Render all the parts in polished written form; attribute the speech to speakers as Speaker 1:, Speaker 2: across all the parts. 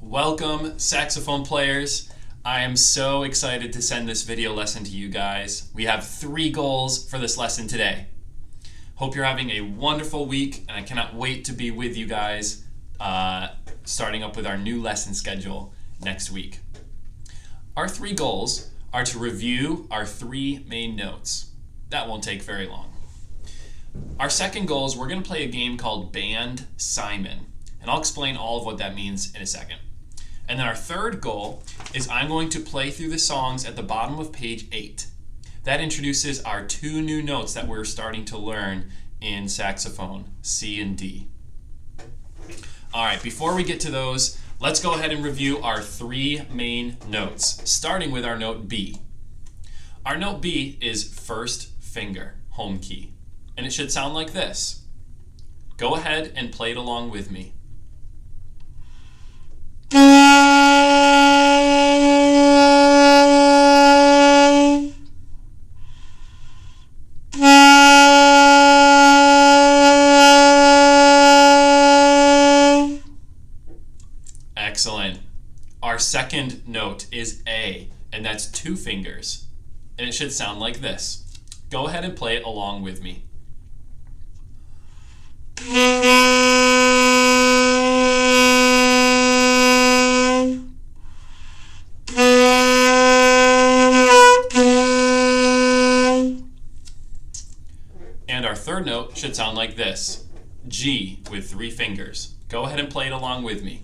Speaker 1: Welcome, saxophone players. I am so excited to send this video lesson to you guys. We have 3 goals for this lesson today. Hope you're having a wonderful week, and I cannot wait to be with you guys starting up with our new lesson schedule next week. Our 3 goals are to review our 3 main notes. That won't take very long. Our second goal is we're going to play a game called Band Simon, and I'll explain all of what that means in a second. And then our third goal is I'm going to play through the songs at the bottom of page 8. That introduces our 2 new notes that we're starting to learn in saxophone, C and D. All right, before we get to those, let's go ahead and review our 3 main notes, starting with our note B. Our note B is first finger, home key, and it should sound like this. Go ahead and play it along with me. Excellent. Our second note is A, and that's 2 fingers, and it should sound like this. Go ahead and play it along with me. And our third note should sound like this. G with 3 fingers. Go ahead and play it along with me.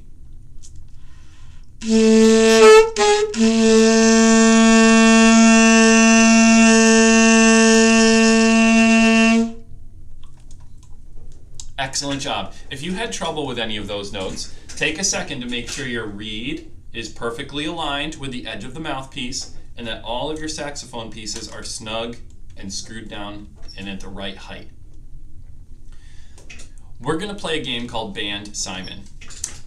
Speaker 1: Excellent job. If you had trouble with any of those notes, take a second to make sure your reed is perfectly aligned with the edge of the mouthpiece and that all of your saxophone pieces are snug and screwed down and at the right height. We're going to play a game called Band Simon.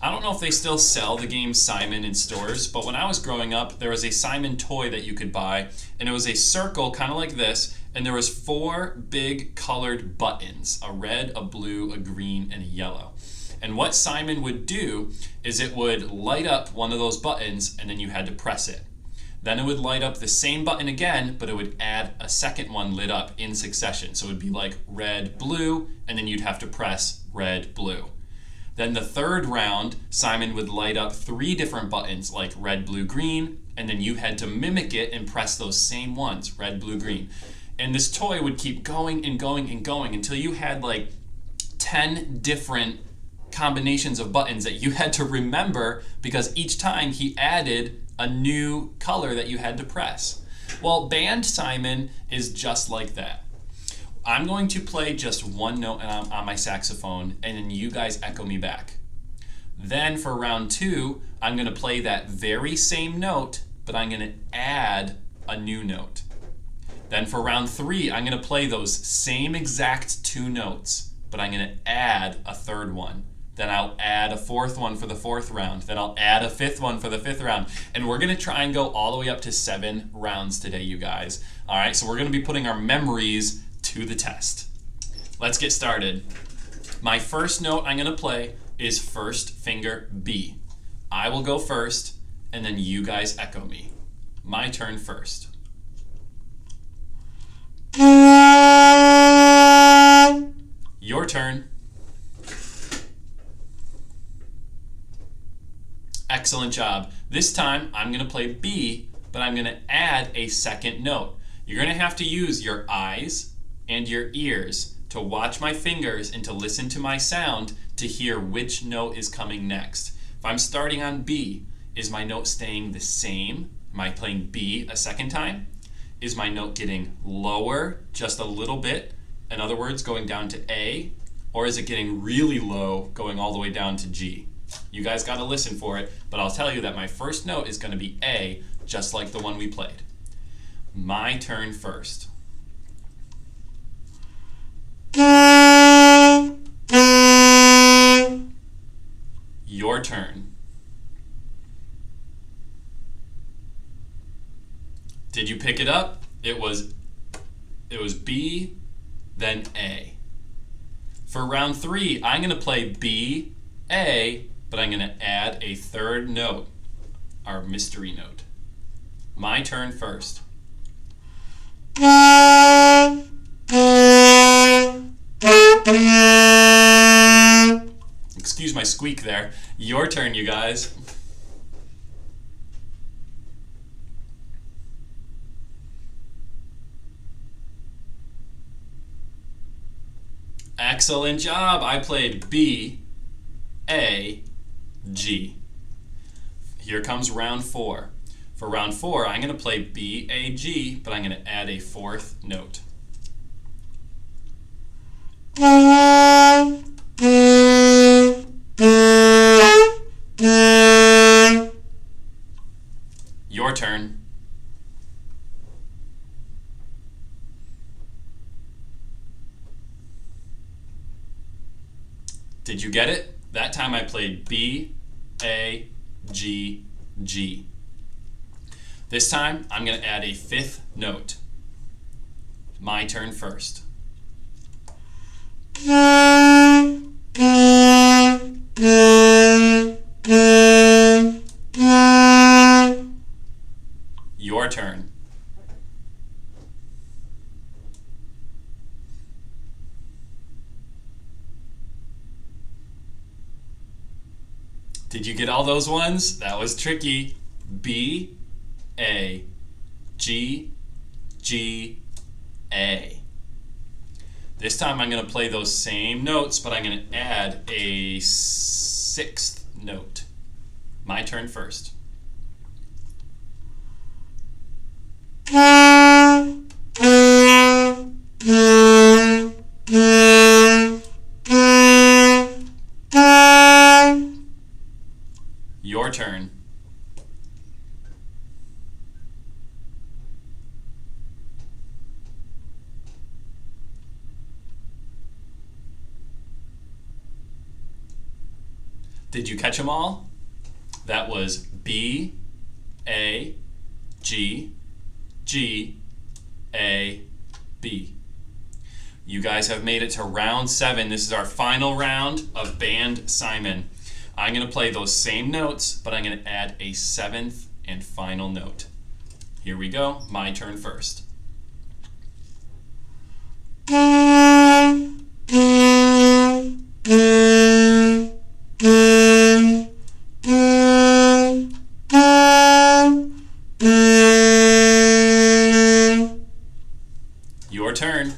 Speaker 1: I don't know if they still sell the game Simon in stores, but when I was growing up, there was a Simon toy that you could buy, and it was a circle kind of like this, and there was 4 big colored buttons, a red, a blue, a green, and a yellow. And what Simon would do is it would light up one of those buttons, and then you had to press it. Then it would light up the same button again, but it would add a second one lit up in succession. So it would be like red, blue, and then you'd have to press red, blue. Then the third round, Simon would light up 3 different buttons like red, blue, green, and then you had to mimic it and press those same ones, red, blue, green. And this toy would keep going and going and going until you had like 10 different combinations of buttons that you had to remember because each time he added a new color that you had to press. Well, Band Simon is just like that. I'm going to play just one note on my saxophone, and then you guys echo me back. Then for round 2, I'm going to play that very same note, but I'm going to add a new note. Then for round 3, I'm going to play those same exact 2 notes, but I'm going to add a third one. Then I'll add a 4th one for the 4th round. Then I'll add a 5th one for the 5th round. And we're going to try and go all the way up to 7 rounds today, you guys. All right, so we're going to be putting our memories to the test. Let's get started. My first note I'm going to play is first finger B. I will go first, and then you guys echo me. My turn first. Your turn. Excellent job. This time I'm going to play B, but I'm going to add a second note. You're going to have to use your eyes and your ears to watch my fingers and to listen to my sound to hear which note is coming next. If I'm starting on B, is my note staying the same? Am I playing B a second time? Is my note getting lower just a little bit? In other words, going down to A? Or is it getting really low, going all the way down to G? You guys got to listen for it, but I'll tell you that my first note is going to be A, just like the one we played. My turn first. Your turn. Did you pick it up? It was B, then A. For round 3, I'm going to play B, A, but I'm going to add a third note, our mystery note. My turn first. Excuse my squeak there. Your turn, you guys. Excellent job. I played B, A, G. Here comes round 4. For round 4, I'm going to play B, A, G, but I'm going to add a fourth note. Your turn. Did you get it? That time I played B, A, G, G. This time I'm going to add a fifth note. My turn first. Your turn. Did you get all those ones? That was tricky. B, A, G, G, A. This time I'm going to play those same notes, but I'm going to add a sixth note. My turn first. Your turn. Did you catch them all? That was B, A, G, G, A, B. You guys have made it to round 7. This is our final round of Band Simon. I'm going to play those same notes, but I'm going to add a 7th and final note. Here we go. My turn first. Your turn.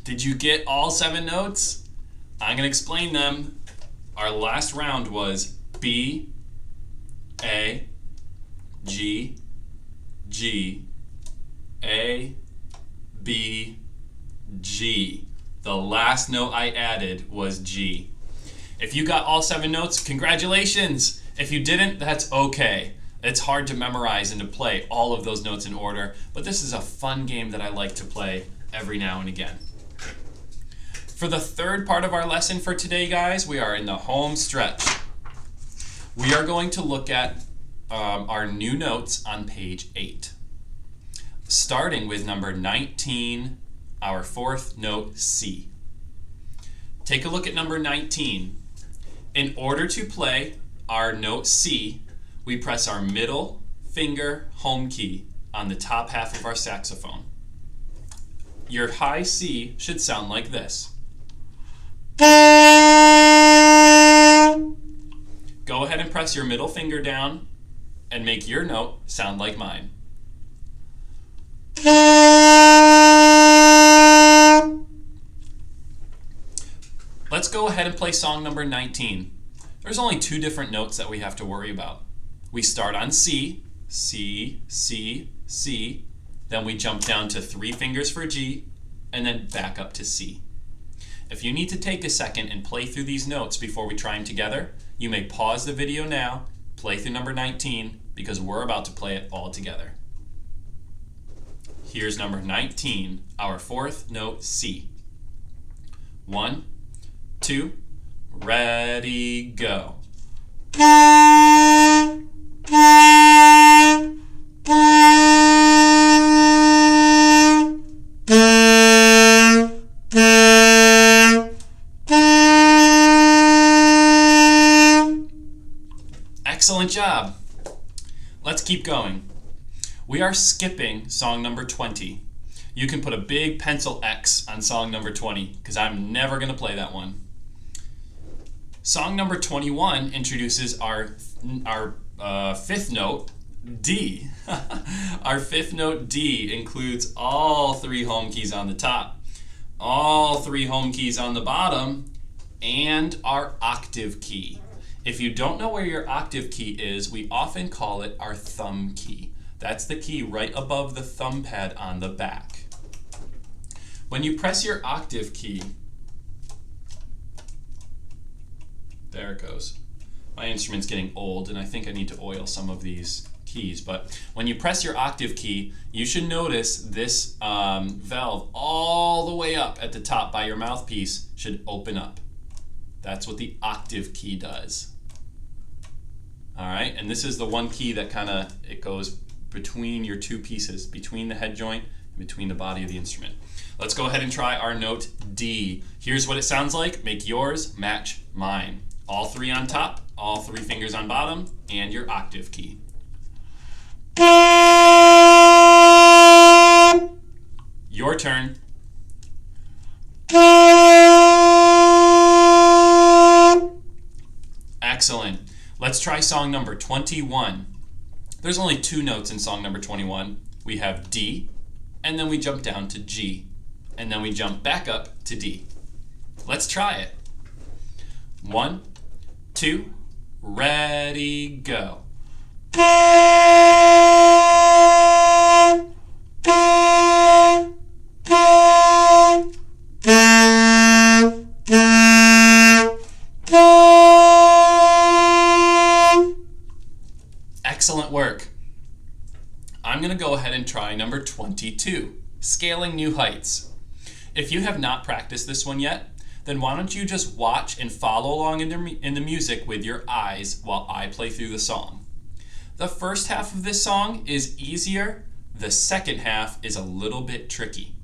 Speaker 1: Did you get all 7 notes? I'm going to explain them. Our last round was B, A, G, G, A, B, G. The last note I added was G. If you got all 7 notes, congratulations. If you didn't, that's okay. It's hard to memorize and to play all of those notes in order, but this is a fun game that I like to play every now and again. For the third part of our lesson for today, guys, we are in the home stretch. We are going to look at our new notes on page 8. Starting with number 19, our 4th note, C. Take a look at number 19. In order to play our note C, we press our middle finger home key on the top half of our saxophone. Your high C should sound like this. Go ahead and press your middle finger down and make your note sound like mine. Let's go ahead and play song number 19. There's only 2 different notes that we have to worry about. We start on C, C, C, C, then we jump down to 3 fingers for G, and then back up to C. If you need to take a second and play through these notes before we try them together, you may pause the video now, play through number 19, because we're about to play it all together. Here's number 19, our 4th note, C. 1, 2, ready, go. Excellent job. Let's keep going. We are skipping song number 20. You can put a big pencil X on song number 20 because I'm never going to play that one. Song number 21 introduces our fifth note, D. Our fifth note, D, includes all 3 home keys on the top, all 3 home keys on the bottom, and our octave key. If you don't know where your octave key is, we often call it our thumb key. That's the key right above the thumb pad on the back. When you press your octave key, there it goes. My instrument's getting old and I think I need to oil some of these keys, but when you press your octave key, you should notice this valve all the way up at the top by your mouthpiece should open up. That's what the octave key does. All right, and this is the one key that it goes between your 2 pieces, between the head joint and between the body of the instrument. Let's go ahead and try our note D. Here's what it sounds like. Make yours match mine. All 3 on top, all 3 fingers on bottom, and your octave key. Your turn. Excellent. Let's try song number 21. There's only 2 notes in song number 21. We have D, and then we jump down to G, and then we jump back up to D. Let's try it. 1, 2, ready, go. Excellent work. I'm going to go ahead and try number 22, scaling new heights. If you have not practiced this one yet, then why don't you just watch and follow along in the music with your eyes while I play through the song. The first half of this song is easier. The second half is a little bit tricky.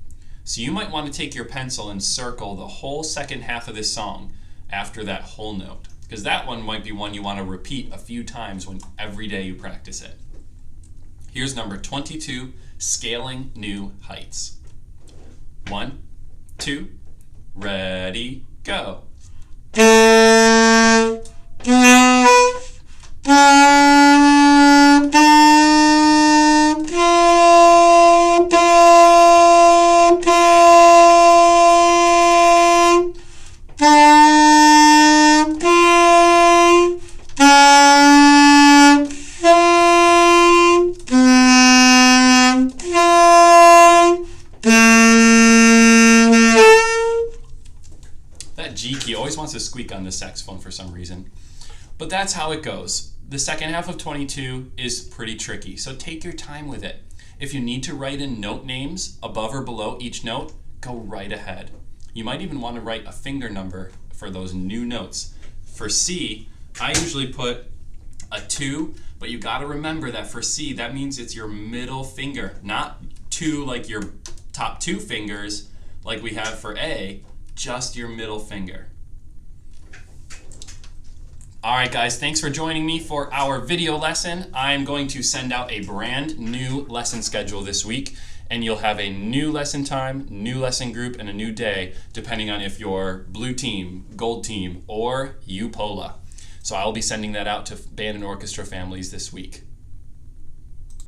Speaker 1: So you might want to take your pencil and circle the whole second half of this song after that whole note, because that one might be one you want to repeat a few times every day you practice it. Here's number 22, scaling new heights. 1, 2, ready, go. G key always wants to squeak on the saxophone for some reason. But that's how it goes. The second half of 22 is pretty tricky, so take your time with it. If you need to write in note names above or below each note, go right ahead. You might even want to write a finger number for those new notes. For C, I usually put a 2, but you got to remember that for C, that means it's your middle finger, not 2 like your top 2 fingers like we have for A, just your middle finger. Alright guys, thanks for joining me for our video lesson. I'm going to send out a brand new lesson schedule this week, and you'll have a new lesson time, new lesson group, and a new day, depending on if you're blue team, gold team, or UPOLA. So I'll be sending that out to band and orchestra families this week.